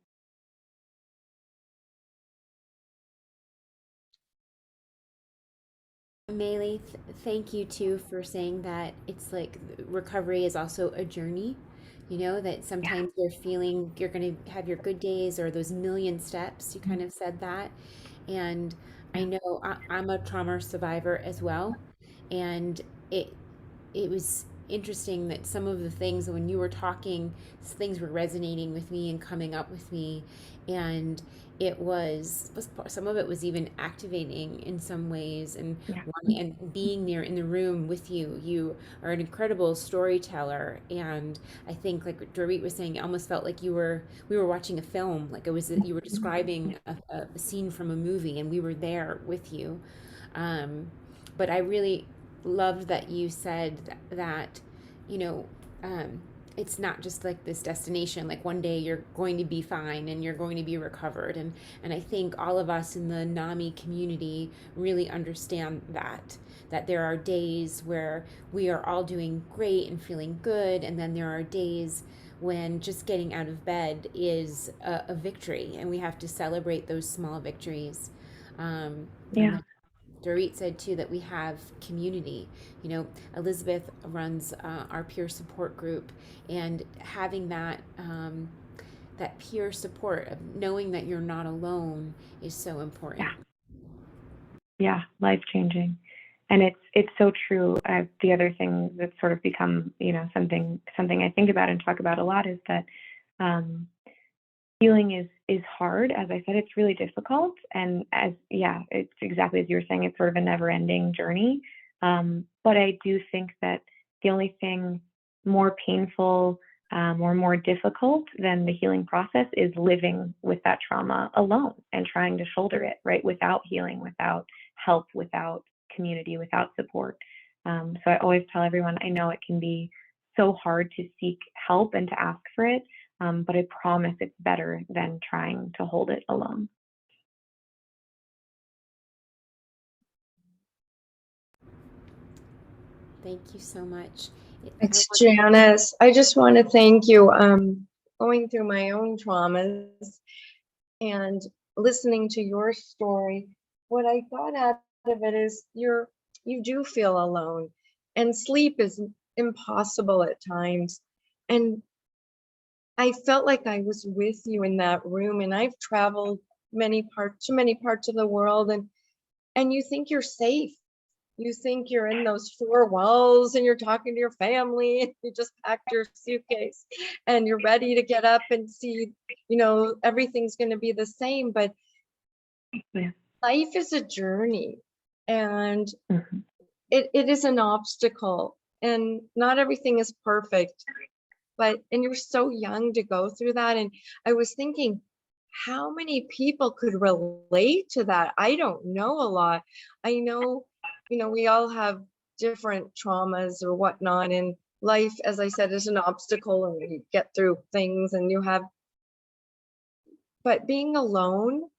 Speaker 1: Meyli, thank you too for saying that it's like recovery is also a journey. You know, that sometimes you're feeling you're going to have your good days or those million steps. You kind of said that. And I know I'm a trauma survivor as well. And it it was interesting that some of the things when you were talking, things were resonating with me and coming up with me, and it was some of it was even activating in some ways, and
Speaker 5: Yeah.
Speaker 1: and being there in the room with you. You are an incredible storyteller, and I think, like Dorit was saying, it almost felt like we were watching a film, like it was you were describing a scene from a movie, and we were there with you. But I really loved that you said that, you know, it's not just like this destination, like one day you're going to be fine and you're going to be recovered. And I think all of us in the NAMI community really understand that there are days where we are all doing great and feeling good, and then there are days when just getting out of bed is a victory, and we have to celebrate those small victories.
Speaker 5: Yeah.
Speaker 1: Dorit said too that we have community. You know, Elizabeth runs our peer support group, and having that peer support of knowing that you're not alone is so important.
Speaker 5: Yeah, life changing. And it's so true. The other thing that's sort of become, you know, something I think about and talk about a lot is that healing is hard. As I said, it's really difficult. And it's exactly as you were saying, it's sort of a never ending journey. But I do think that the only thing more painful or more difficult than the healing process is living with that trauma alone and trying to shoulder it, right? Without healing, without help, without community, without support. So I always tell everyone, I know it can be so hard to seek help and to ask for it. But I promise it's better than trying to hold it alone.
Speaker 1: Thank you so much.
Speaker 6: It's Janis. I just want to thank you. Going through my own traumas and listening to your story, what I got out of it is you do feel alone, and sleep is impossible at times. And I felt like I was with you in that room, and I've traveled to many parts of the world, and you think you're safe. You think you're in those four walls and you're talking to your family, and you just packed your suitcase and you're ready to get up and see, you know, everything's going to be the same. But life is a journey, and it is an obstacle, and not everything is perfect. And you're so young to go through that. And I was thinking, how many people could relate to that? I don't know a lot. I know, you know, we all have different traumas or whatnot, and life, as I said, is an obstacle, and you get through things and but being alone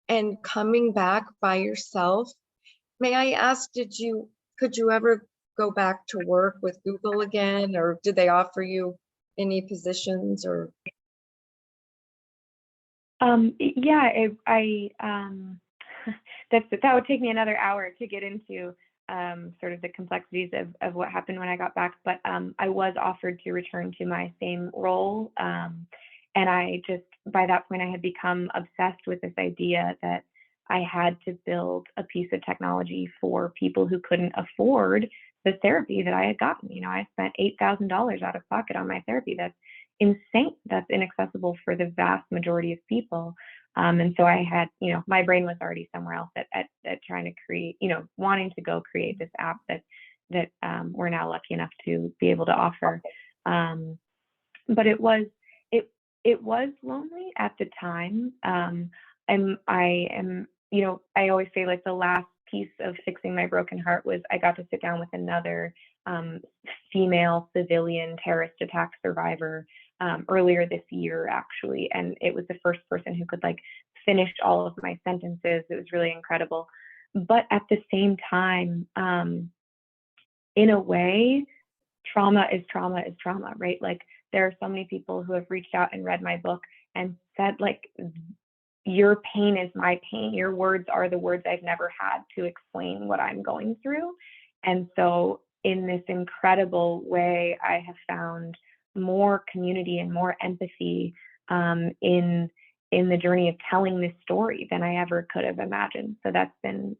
Speaker 6: and coming back by yourself, may I ask, could you ever go back to work with Google again, or did they offer you any positions? Or
Speaker 5: Yeah, I that would take me another hour to get into sort of the complexities of what happened when I got back. But I was offered to return to my same role. And I just, by that point, I had become obsessed with this idea that I had to build a piece of technology for people who couldn't afford the therapy that I had gotten. You know, I spent $8,000 out of pocket on my therapy. That's insane. That's inaccessible for the vast majority of people. And so I had, you know, my brain was already somewhere else at trying to create, you know, wanting to go create this app that we're now lucky enough to be able to offer. But it was lonely at the time. I am, you know, I always say like the last piece of fixing my broken heart was I got to sit down with another female civilian terrorist attack survivor earlier this year, actually. And it was the first person who could like finish all of my sentences. It was really incredible. But at the same time, in a way, trauma is trauma, right? Like there are so many people who have reached out and read my book and said like, your pain is my pain. Your words are the words I've never had to explain what I'm going through. And so in this incredible way, I have found more community and more empathy in the journey of telling this story than I ever could have imagined. So that's been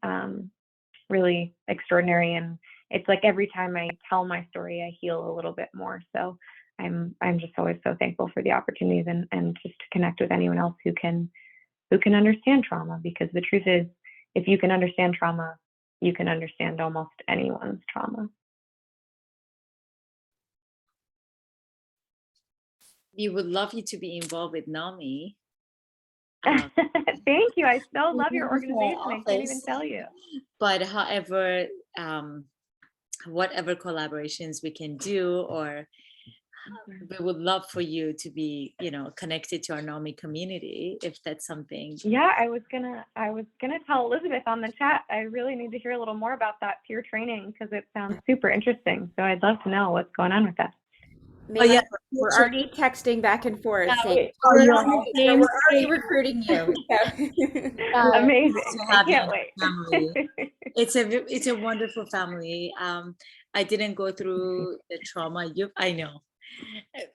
Speaker 5: really extraordinary. And it's like every time I tell my story, I heal a little bit more. So I'm just always so thankful for the opportunities and just to connect with anyone else who can understand trauma, because the truth is, if you can understand trauma, you can understand almost anyone's trauma.
Speaker 2: We would love you to be involved with NAMI.
Speaker 5: Thank you. I still love your
Speaker 2: Wonderful
Speaker 5: organization. I can't even
Speaker 2: office.
Speaker 5: tell you.
Speaker 2: But however, whatever collaborations we can do, or we would love for you to be, you know, connected to our NAMI community, if that's something.
Speaker 5: Yeah, I was gonna tell Elizabeth on the chat. I really need to hear a little more about that peer training because it sounds super interesting. So I'd love to know what's going on with that.
Speaker 1: Meyli,
Speaker 2: yeah.
Speaker 1: we're already texting back and forth
Speaker 2: Yeah,
Speaker 1: saying,
Speaker 2: we're
Speaker 1: we're
Speaker 2: on the same
Speaker 1: already recruiting you. So.
Speaker 5: Amazing.
Speaker 2: to
Speaker 5: I
Speaker 2: have you
Speaker 5: can't
Speaker 2: in the
Speaker 5: wait.
Speaker 2: family. It's a wonderful family. I didn't go through the trauma I know,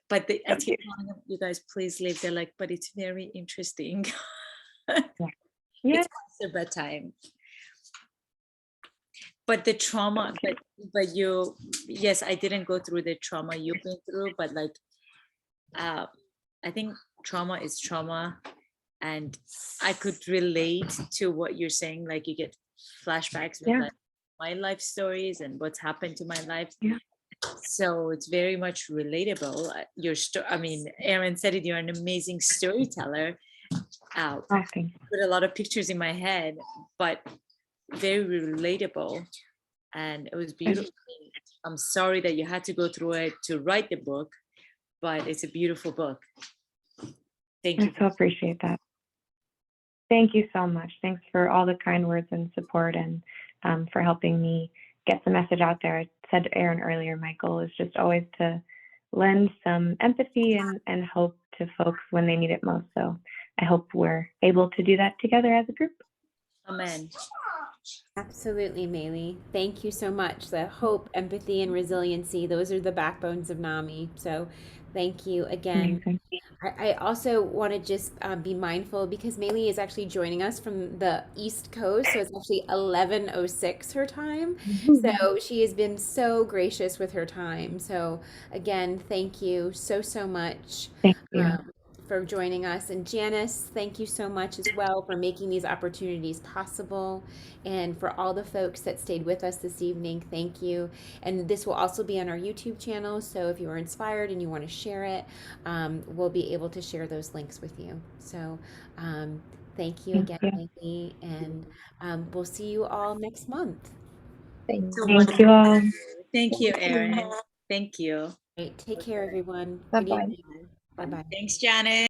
Speaker 2: but I keep telling them, you guys please leave. They're like, but it's very interesting.
Speaker 5: Yeah.
Speaker 2: It's past their bedtime. But the trauma, but you, yes, I didn't go through the trauma you've been through, but like, I think trauma is trauma, and I could relate to what you're saying. Like you get flashbacks with like my life stories and what's happened to my life.
Speaker 5: Yeah.
Speaker 2: So it's very much relatable. Your story. I mean, Erin said it. You're an amazing storyteller. Put a lot of pictures in my head, but very relatable, and it was beautiful. I'm sorry that you had to go through it to write the book, but it's a beautiful book. Thank you.
Speaker 5: I so appreciate that. Thank you so much. Thanks for all the kind words and support, and for helping me get the message out there. I said to Erin earlier, my goal is just always to lend some empathy and hope to folks when they need it most. So I hope we're able to do that together as a group.
Speaker 2: Amen.
Speaker 1: Absolutely, Meyli. Thank you so much. The hope, empathy, and resiliency, those are the backbones of NAMI. So thank you again. I also want to just be mindful because Meyli is actually joining us from the East Coast. So it's actually 11:06 her time. So she has been so gracious with her time. So again, thank you so much.
Speaker 5: Thank you.
Speaker 1: For joining us. And Janis, thank you so much as well for making these opportunities possible. And for all the folks that stayed with us this evening, thank you. And this will also be on our YouTube channel. So if you are inspired and you want to share it, we'll be able to share those links with you. So thank you again, Meyli. And we'll see you all next month.
Speaker 6: Thank
Speaker 5: you all.
Speaker 2: Thank you, Erin. Thank you.
Speaker 1: All right, take care, everyone.
Speaker 6: Bye-bye.
Speaker 1: Good evening. Bye-bye.
Speaker 2: Thanks, Janet.